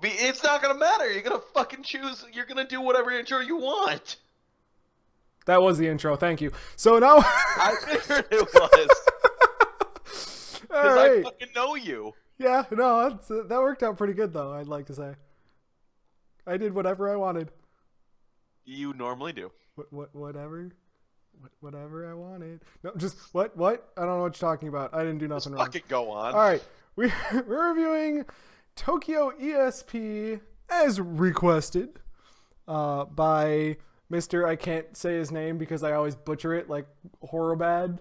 It's not gonna matter. You're gonna fucking choose. You're gonna do whatever intro you want. That was the intro. Thank you. So now. I figured it was. Because Right. I fucking know you. Yeah, no, that worked out pretty good, though, I'd like to say. I did whatever I wanted. You normally do. Whatever I wanted. No, just, what? I don't know what you're talking about. I didn't do nothing Just wrong. fucking go on. All right, we're reviewing Tokyo ESP as requested by Mr. I can't say his name because I always butcher it, like Horribad.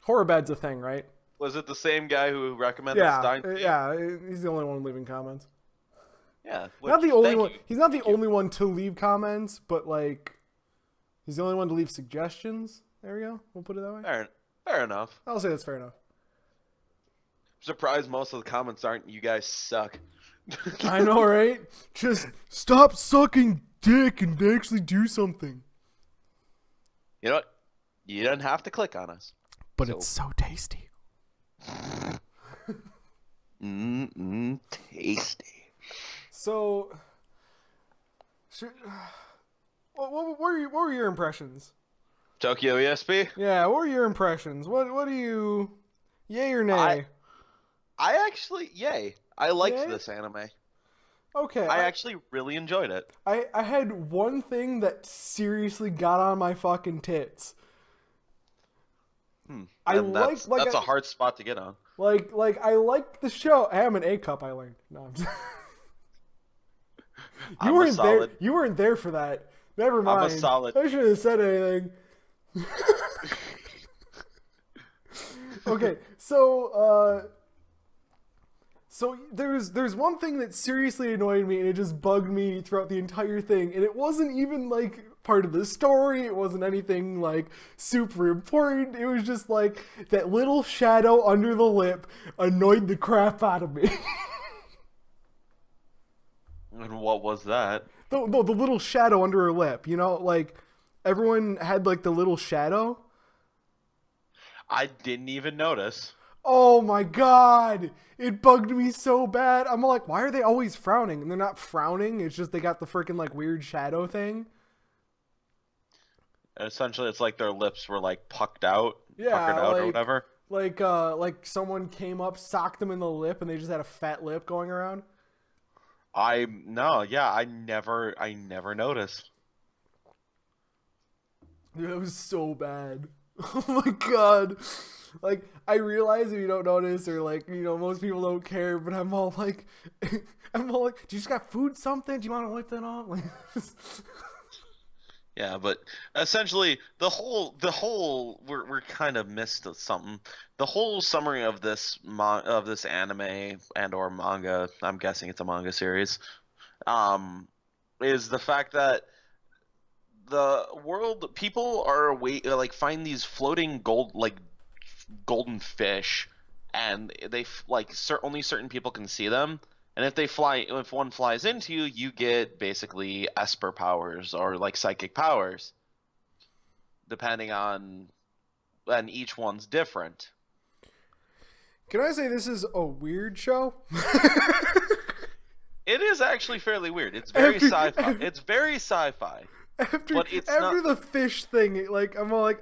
Horribad's a thing, right? Was it the same guy who recommended Stein? Yeah, he's the only one leaving comments. Yeah. Not the only one. He's not the only one to leave comments, but like, he's the only one to leave suggestions. There we go. We'll put it that way. Fair enough. I'll say that's fair enough. I'm surprised most of the comments aren't "you guys suck." I know, right? Just stop sucking dick and actually do something. You know what? You don't have to click on us. But it's so tasty. Tasty. So, what were your impressions? Tokyo ESP? Yeah, what were your impressions? What do you, yay or nay? I actually, yay. I liked Yay? this anime. Okay. I actually really enjoyed it. I had one thing that seriously got on my fucking tits. That's a hard spot to get on. Like I liked the show. I am an A cup. I learned. No, I'm just... you weren't there. You weren't there for that. Never mind. I'm a solid. I shouldn't have said anything. Okay, so there's one thing that seriously annoyed me, and it just bugged me throughout the entire thing, and it wasn't even like part of the story. It wasn't anything like super important. It was just like that little shadow under the lip annoyed the crap out of me. And what was that? The little shadow under her lip, you know, like everyone had like the little shadow. I didn't even notice. Oh my god, it bugged me so bad. I'm like, why are they always frowning? And they're not frowning. It's just they got the freaking like weird shadow thing. Essentially, it's like their lips were like puckered out Like, or whatever. Like someone came up, socked them in the lip, and they just had a fat lip going around. I never noticed. Dude, it was so bad. Oh my god. Like, I realize if you don't notice or like, you know, most people don't care, but I'm all like, do you just got food something? Do you want to wipe that off? Like, Yeah, but essentially the whole we're kind of missed something. The whole summary of this anime and or manga, I'm guessing it's a manga series, is the fact that the world people are find these floating golden fish, and they only certain people can see them. And if one flies into you, you get basically Esper powers or like psychic powers, depending on, and each one's different. can I say this is a weird show? It is actually fairly weird. It's very sci-fi. It's very sci-fi. After the fish thing, like I'm all like,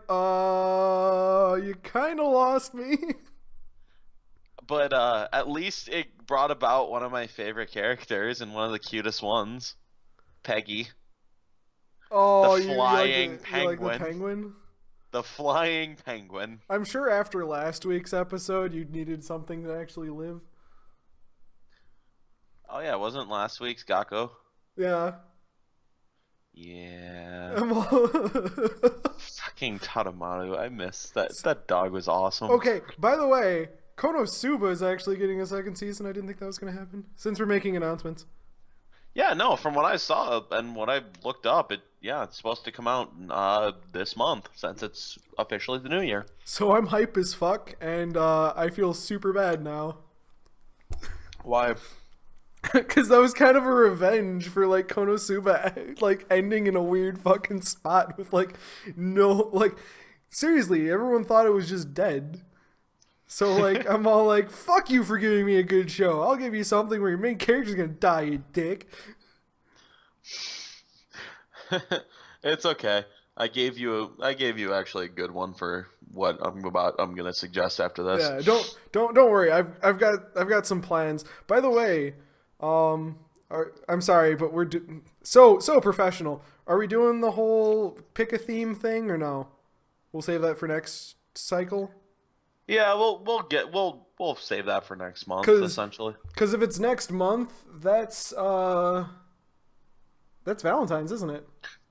you kind of lost me. But at least it brought about one of my favorite characters and one of the cutest ones, Peggy. Oh, the flying penguin. You like the penguin? The flying penguin. I'm sure after last week's episode, you needed something to actually live. Oh yeah, wasn't last week's Gakko? Yeah. Yeah. Fucking Tadamaru, I miss that. That dog was awesome. Okay, by the way, Konosuba is actually getting a second season. I didn't think that was going to happen. Since we're making announcements. Yeah, no, from what I saw and what I looked up, it's supposed to come out this month, since it's officially the new year. So I'm hype as fuck, and I feel super bad now. Why? Because that was kind of a revenge for, like, Konosuba, like, ending in a weird fucking spot with, like, no, like, seriously, everyone thought it was just dead. So like I'm all like, fuck you for giving me a good show. I'll give you something where your main character's gonna die, you dick. It's okay. I gave you actually a good one for what I'm gonna suggest after this. Yeah, don't worry. I've got some plans. By the way, I'm sorry, but so professional. Are we doing the whole pick a theme thing or no? We'll save that for next cycle. Yeah, we'll save that for next month, Cause, essentially. Cause if it's next month, that's Valentine's, isn't it?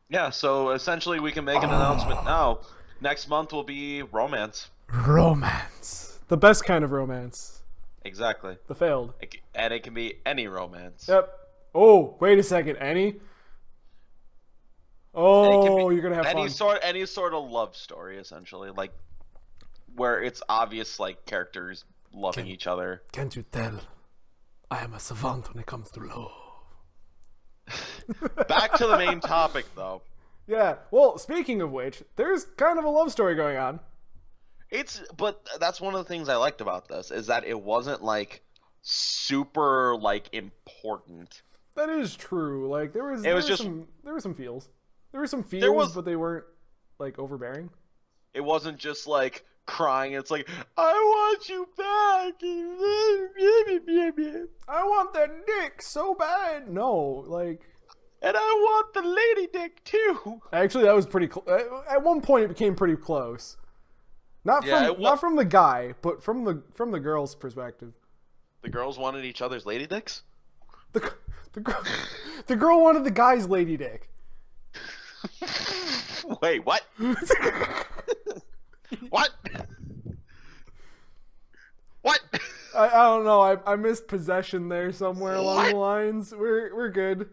Yeah, so essentially we can make an announcement now. Next month will be romance. Romance. The best kind of romance. Exactly. The failed. And it can be any romance. Yep. Oh, wait a second, Annie. Oh, you're gonna have any fun. any sort of love story, essentially, like where it's obvious, like characters loving each other. Can't you tell? I am a savant when it comes to love. Back to the main topic, though. Yeah. Well, speaking of which, there's kind of a love story going on. But that's one of the things I liked about this is that it wasn't like super like important. That is true. Like there was some feels. There were some feels, but they weren't like overbearing. It wasn't just like crying. It's like, I want you back. I want that dick so bad. No, like. And I want the lady dick too. Actually, that was pretty. At one point, it became pretty close. Not from the guy, but from the girl's perspective. The girls wanted each other's lady dicks. The girl wanted the guy's lady dick. Wait, what? What? What? I don't know. I missed possession there somewhere along the lines. We're good.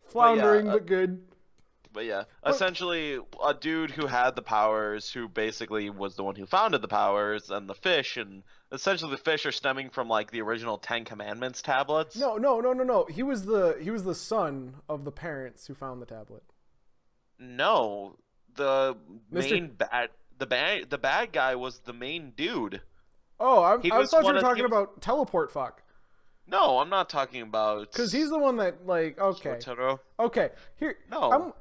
Floundering, but good. But yeah, essentially a dude who had the powers, who basically was the one who founded the powers, and the fish, and essentially the fish are stemming from like the original Ten Commandments tablets. No. He was the son of the parents who found the tablet. No, the bad guy was the main dude. Oh, I thought you were talking about teleport fuck. No, I'm not talking about. Because he's the one that like okay. Shotaro. Okay, here. No. I'm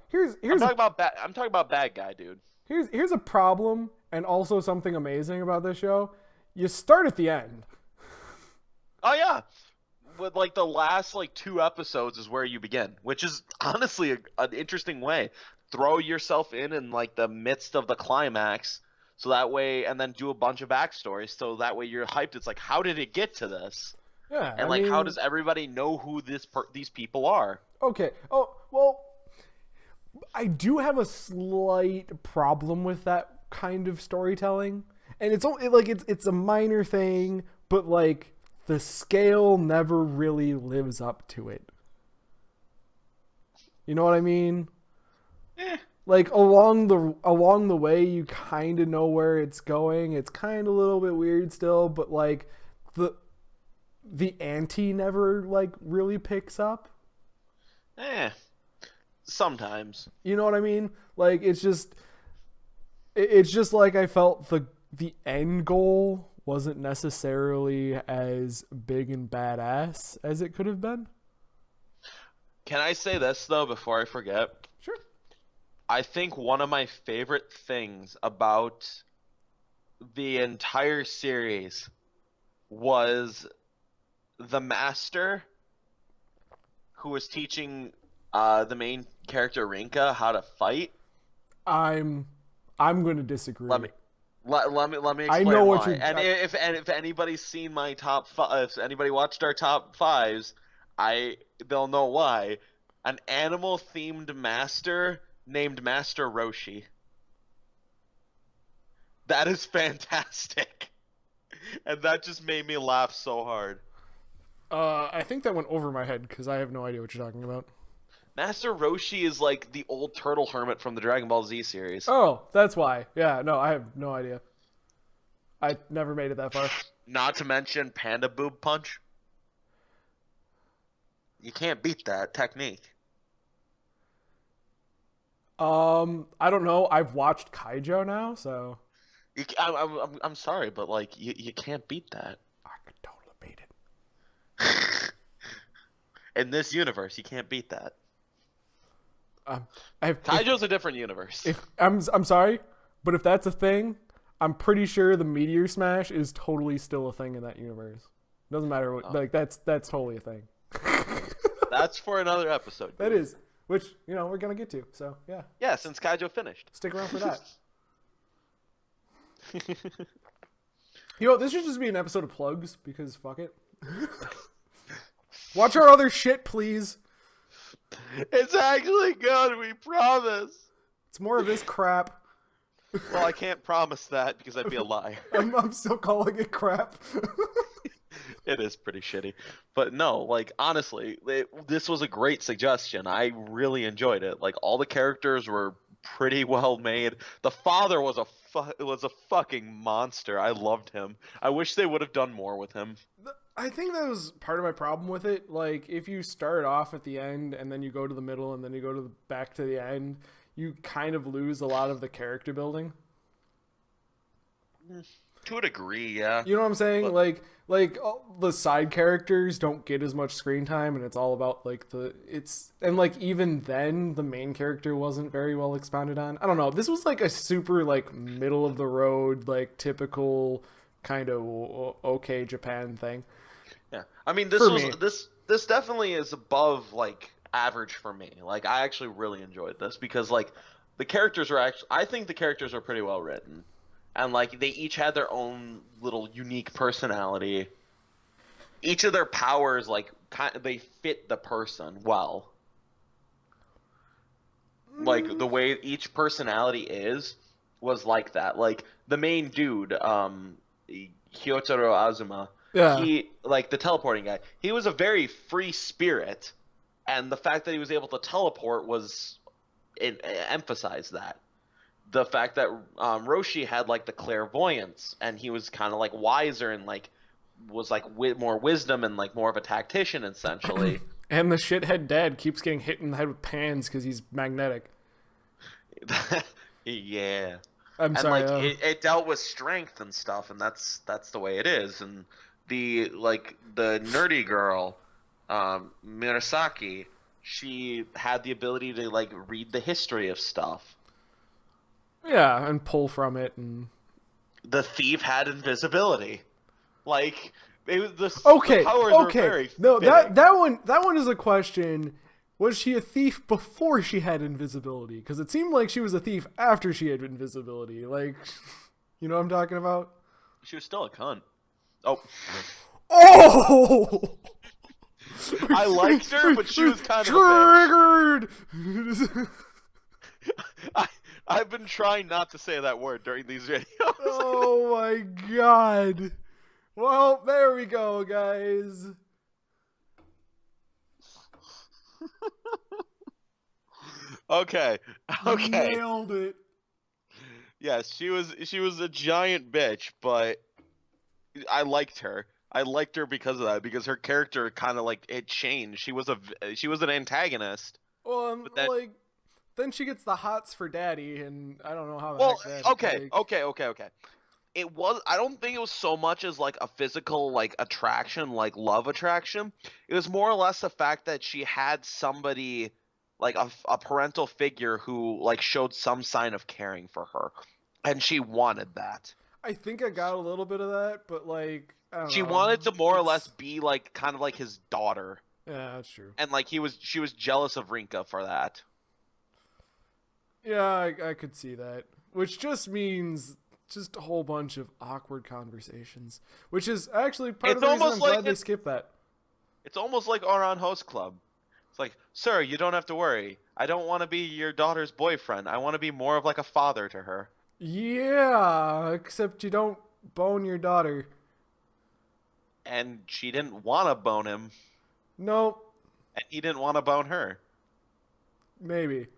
talking about bad guy, dude. Here's a problem, and also something amazing about this show. You start at the end. Oh yeah, with like the last like 2 episodes is where you begin, which is honestly an interesting way. Throw yourself in like the midst of the climax, so that way, and then do a bunch of backstories, so that way you're hyped. It's like, how did it get to this? Yeah, and like, how does everybody know who these people are? Okay. Oh well, I do have a slight problem with that kind of storytelling, and it's a minor thing, but like the scale never really lives up to it. You know what I mean? Like along the way, you kind of know where it's going. It's kind of a little bit weird still, but like the ante never like really picks up. Sometimes. You know what I mean? Like it's just like I felt the end goal wasn't necessarily as big and badass as it could have been. Can I say this though before I forget? Sure. I think one of my favorite things about the entire series was the master who was teaching the main character Rinka how to fight. I'm going to disagree. Let me explain I know what why. you're. If anybody's seen my top five, if anybody watched our top fives, they'll know why. An animal themed master named Master Roshi. That is fantastic, and that just made me laugh so hard. I think that went over my head because I have no idea what you're talking about. Master Roshi is like the old turtle hermit from the Dragon Ball Z series. Oh, that's why. Yeah, no, I have no idea. I never made it that far. Not to mention Panda Boob Punch. You can't beat that technique. I don't know. I've watched Kaijo now, so. I'm sorry, but like you can't beat that. I could totally beat it. In this universe, you can't beat that. If, Kaijo's a different universe. if I'm sorry, but if that's a thing, I'm pretty sure the Meteor Smash is totally still a thing in that universe. Doesn't matter what, like that's totally a thing. That's for another episode. That is, which we're gonna get to. So yeah. Yeah, since Kaijo finished. Stick around for that. This should just be an episode of plugs because fuck it. Watch our other shit, please. It's actually good, we promise. It's more of this crap. Well, I can't promise that because I'd be a liar. I'm still calling it crap. It is pretty shitty. But no, like, honestly, this was a great suggestion. I really enjoyed it. Like, all the characters were pretty well made. The father was a fucking monster. I loved him. I wish they would have done more with him. I think that was part of my problem with it. Like, if you start off at the end and then you go to the middle and then you go to back to the end, you kind of lose a lot of the character building. To a degree, yeah. You know what I'm saying? But, like the side characters don't get as much screen time, and it's all about even then the main character wasn't very well expounded on. I don't know. This was like a super like middle of the road, like typical kind of okay Japan thing. Yeah, I mean this definitely is above like average for me. Like I actually really enjoyed this because like the characters I think the characters are pretty well written. And, like, they each had their own little unique personality. Each of their powers, like, they fit the person well. Like, the way each personality was like that. Like, the main dude, Hyotaro Azuma, he, like, the teleporting guy, he was a very free spirit. And the fact that he was able to teleport it emphasized that. The fact that Roshi had like the clairvoyance and he was kind of like wiser and like was like more wisdom and like more of a tactician essentially. And the shithead dad keeps getting hit in the head with pans because he's magnetic. Yeah. I'm sorry. And like it dealt with strength and stuff, and that's the way it is. And the nerdy girl, Murasaki, she had the ability to like read the history of stuff. Yeah, and pull from it, and the thief had invisibility. Like the powers were very no, fitting. that one is a question. Was she a thief before she had invisibility? Because it seemed like she was a thief after she had invisibility. Like, you know what I'm talking about? She was still a cunt. Oh. Oh! I liked her, but she was kind of triggered. I've been trying not to say that word during these videos. Oh my god. Well, there we go, guys. Okay. Nailed it. Yes, she was a giant bitch, but I liked her. I liked her because of that, because her character kind of like it changed. She was an antagonist. Well, then she gets the hots for daddy, and I don't know how. Okay. It was. I don't think it was so much as like a physical like attraction, like love attraction. It was more or less the fact that she had somebody, like a parental figure who like showed some sign of caring for her, and she wanted that. I think I got a little bit of that, but like I don't know. She wanted to more or less be like kind of like his daughter. Yeah, that's true. And like she was jealous of Rinka for that. Yeah, I could see that. Which just means just a whole bunch of awkward conversations. Which is actually part of the reason I'm glad they skipped that. It's almost like Oran Host Club. It's like, sir, you don't have to worry. I don't want to be your daughter's boyfriend. I want to be more of like a father to her. Yeah, except you don't bone your daughter. And she didn't want to bone him. Nope. And he didn't want to bone her. Maybe.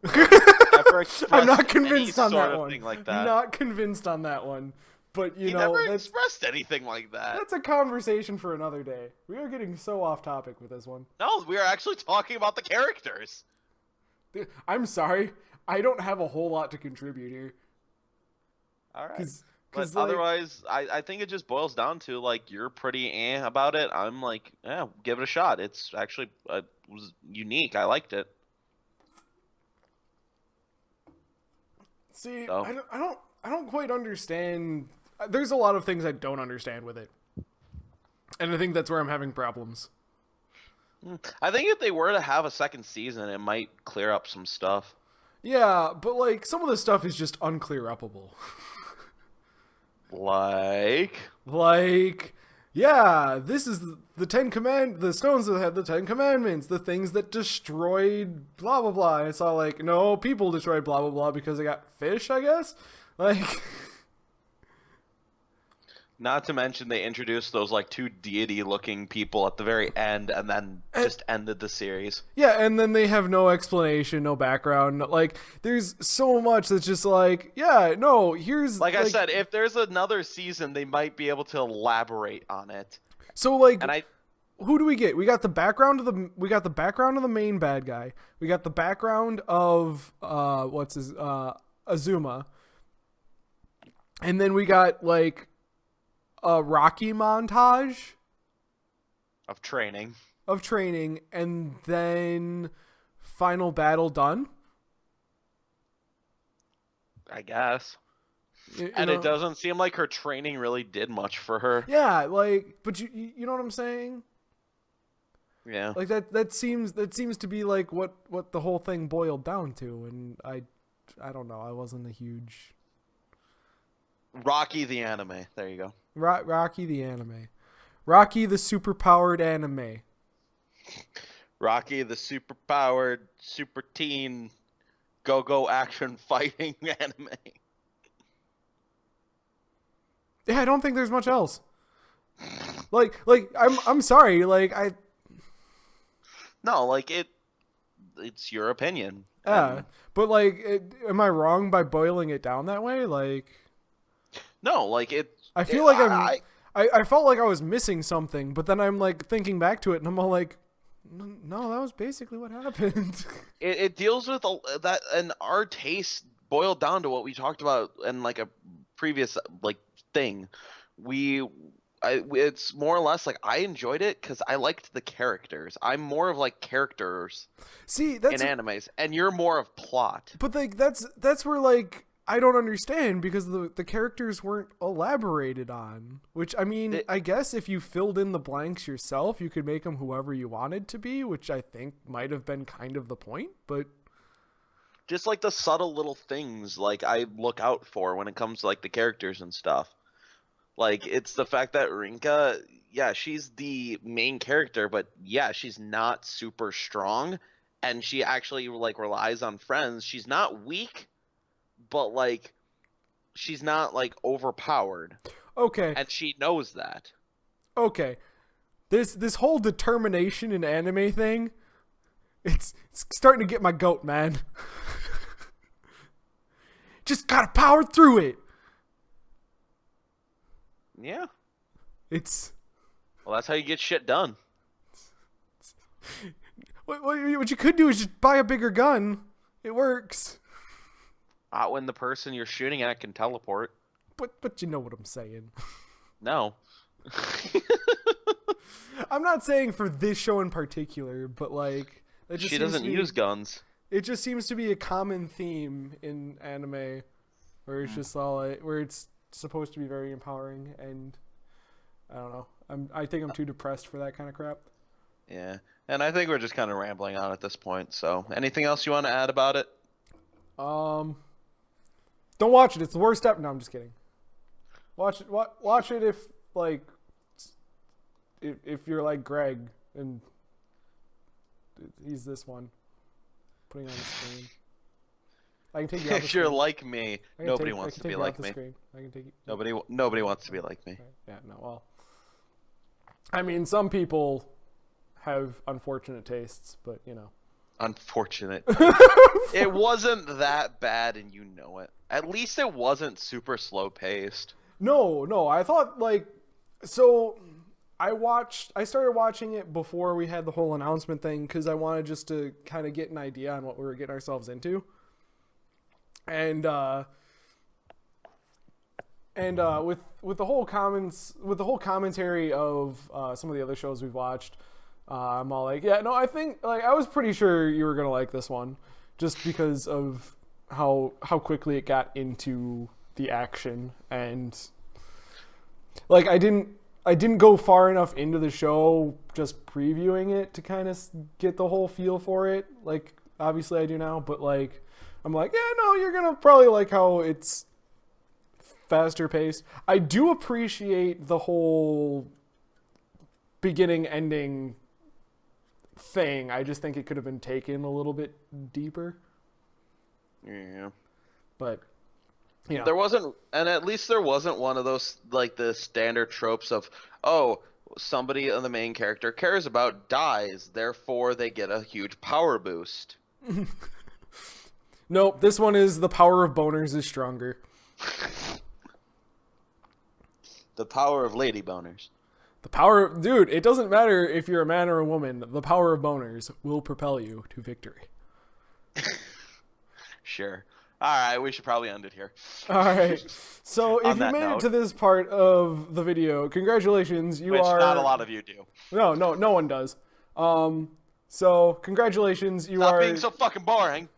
I'm not convinced on that one. Like that. Not convinced on that one. But he never expressed anything like that. That's a conversation for another day. We are getting so off topic with this one. No, we are actually talking about the characters. I'm sorry. I don't have a whole lot to contribute here. All right. But Because like, otherwise, I think it just boils down to like you're pretty about it. I'm like, yeah, give it a shot. It's actually was unique. I liked it. see, So I don't quite understand. There's a lot of things I don't understand with it, and I think that's where I'm having problems. I think if they were to have a second season, it might clear up some stuff. Yeah, but like some of the stuff is just unclear upable. Like, Like, yeah, this is the stones that have the 10 commandments, the things that destroyed blah blah blah. And it's all like, no, people destroyed blah blah blah because they got fish, I guess. Like, not to mention they introduced those like two deity-looking people at the very end, and then just ended the series. yeah, and then they have no explanation, no background. Like, there's so much that's just like, yeah, no, here's Like I said, if there's another season, they might be able to elaborate on it. so like, And I who do we get? We got the background of the main bad guy. We got the background of Azuma. And then we got like a Rocky montage of training. and then final battle done. I guess. You And know? it doesn't seem like her training really did much for her. Yeah, like, but you know what I'm saying? Yeah. Like that seems to be like what the whole thing boiled down to, and I don't know. I wasn't a huge Rocky the anime. There you go. Rocky the anime. Rocky the superpowered anime. Rocky the superpowered, super teen, go action fighting anime. Yeah, I don't think there's much else. Like I'm sorry. Like No, like it's your opinion. yeah, but like, am I wrong by boiling it down that way? Like, No, like I feel like I felt like I was missing something, but then I'm like thinking back to it, and I'm all like, no, that was basically what happened. it deals with that, and our taste boiled down to what we talked about in like a previous like thing. It's more or less like I enjoyed it because I liked the characters. I'm more of like characters See, in that's animes, and you're more of plot. but like that's where like I don't understand because the characters weren't elaborated on. Which I mean, I guess if you filled in the blanks yourself, you could make them whoever you wanted to be, which I think might have been kind of the point. But Just like the subtle little things like I look out for when it comes to like the characters and stuff. Like it's the fact that Rinka, yeah, she's the main character, but yeah, she's not super strong, and she actually like relies on friends. She's not weak, but like she's not like overpowered, okay, and she knows that. okay, this whole determination in anime thing, it's starting to get my goat, man. Just gotta power through it. Yeah. It's Well, that's how you get shit done. what you could do is just buy a bigger gun. It works. When the person you're shooting at can teleport. But you know what I'm saying. No. I'm not saying for this show in particular, but like it just She doesn't use guns. It just seems to be a common theme in anime, where it's just all like, where it's supposed to be very empowering, and I don't know. I think I'm too depressed for that kind of crap. Yeah. And I think we're just kind of rambling on at this point. So, anything else you want to add about it? Don't watch it. It's the worst ever. No, I'm just kidding. Watch it. Watch it if you're like Greg and he's this one putting it on the screen. I can take you off the If you're screen. like me, nobody wants to be like me. I can take you. Nobody wants to be like me. Yeah, no, well. I mean, some people have unfortunate tastes, but you know. Unfortunate. It wasn't that bad, and you know it. At least it wasn't super slow paced. No, I thought like, so I started watching it before we had the whole announcement thing because I wanted just to kind of get an idea on what we were getting ourselves into. And And with the whole commentary of some of the other shows we've watched, I'm all like, yeah, no, I think like I was pretty sure you were gonna like this one, just because of how quickly it got into the action, and like I didn't go far enough into the show just previewing it to kind of get the whole feel for it. Like obviously I do now, but like I'm like, yeah, no, you're gonna probably like how it's faster paced. I do appreciate the whole beginning ending thing. I just think it could have been taken a little bit deeper. Yeah. But you know. There wasn't, and at least there wasn't one of those like the standard tropes of, oh, somebody the main character cares about dies, therefore they get a huge power boost. Nope, this one is the power of boners is stronger. The power of lady boners. The power of, dude, it doesn't matter if you're a man or a woman, the power of boners will propel you to victory. Sure. Alright, we should probably end it here. Alright, so if you made it to this part of the video, congratulations, you Which are... not a lot of you do. No one does. So, congratulations, you are... Stop being so fucking boring!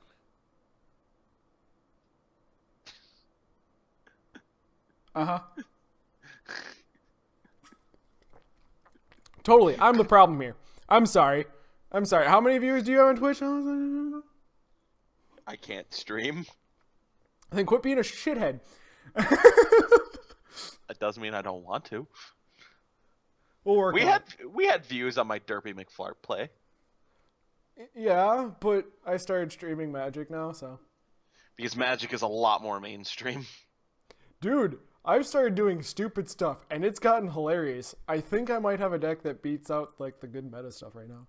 Uh-huh. Totally, I'm the problem here. I'm sorry. How many viewers do you have on Twitch? I can't stream. Then quit being a shithead. That doesn't mean I don't want to. We'll work on it. We had views on my Derpy McFlart play. Yeah, but I started streaming Magic now, so. Because Magic is a lot more mainstream. Dude, I've started doing stupid stuff, and it's gotten hilarious. I think I might have a deck that beats out like the good meta stuff right now.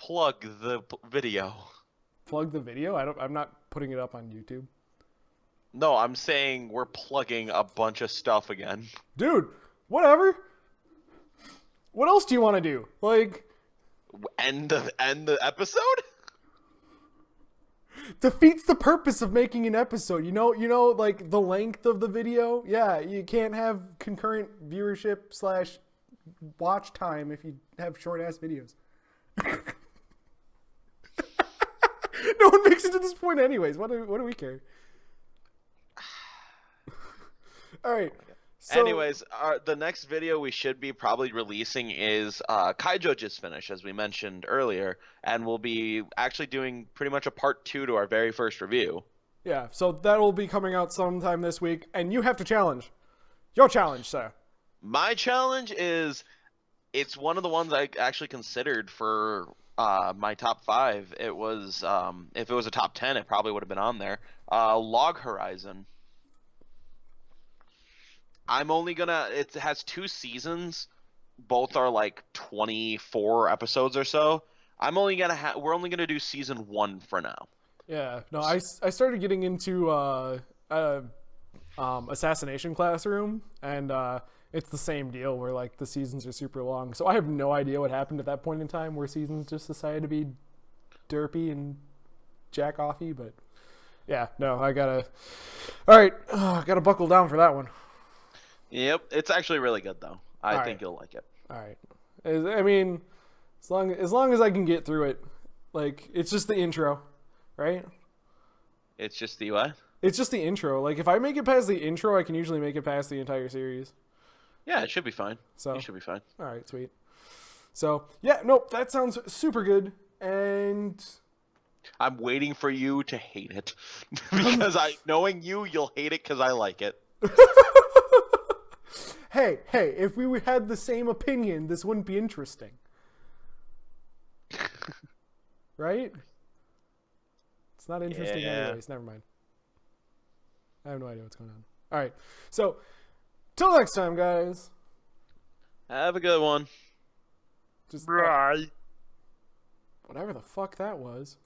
Plug the video. Plug the video? I'm not putting it up on YouTube. No, I'm saying we're plugging a bunch of stuff again. Dude, whatever. What else do you want to do? Like, end the episode? Defeats the purpose of making an episode. You know, like the length of the video. Yeah, you can't have concurrent viewership / watch time if you have short ass videos. No one makes it to this point, anyways. What do we care? All right. So, anyways, the next video we should be probably releasing is Kaijo just finished, as we mentioned earlier, and we'll be actually doing pretty much a part 2 to our very first review. Yeah, so that will be coming out sometime this week, and you have to challenge. Your challenge, sir. My challenge is, it's one of the ones I actually considered for my top 5. It was, if it was a top 10, it probably would have been on there. Log Horizon. It has 2 seasons. Both are like 24 episodes or so. We're only gonna do season 1 for now. Yeah, no, I started getting into Assassination Classroom, and it's the same deal where like the seasons are super long. So I have no idea what happened at that point in time where seasons just decided to be derpy and jack offy. But yeah, no, I gotta buckle down for that one. Yep, it's actually really good though. I think you'll like it. All right. I mean, as long as I can get through it, like it's just the intro, right? It's just the what? It's just the intro. Like if I make it past the intro, I can usually make it past the entire series. Yeah, it should be fine. So you should be fine. All right, sweet. So yeah, nope, that sounds super good, and I'm waiting for you to hate it because knowing you'll hate it because I like it. Hey, if we had the same opinion, this wouldn't be interesting. Right? It's not interesting anyways. Never mind. I have no idea what's going on. All right. So, till next time, guys. Have a good one. Just right. whatever the fuck that was.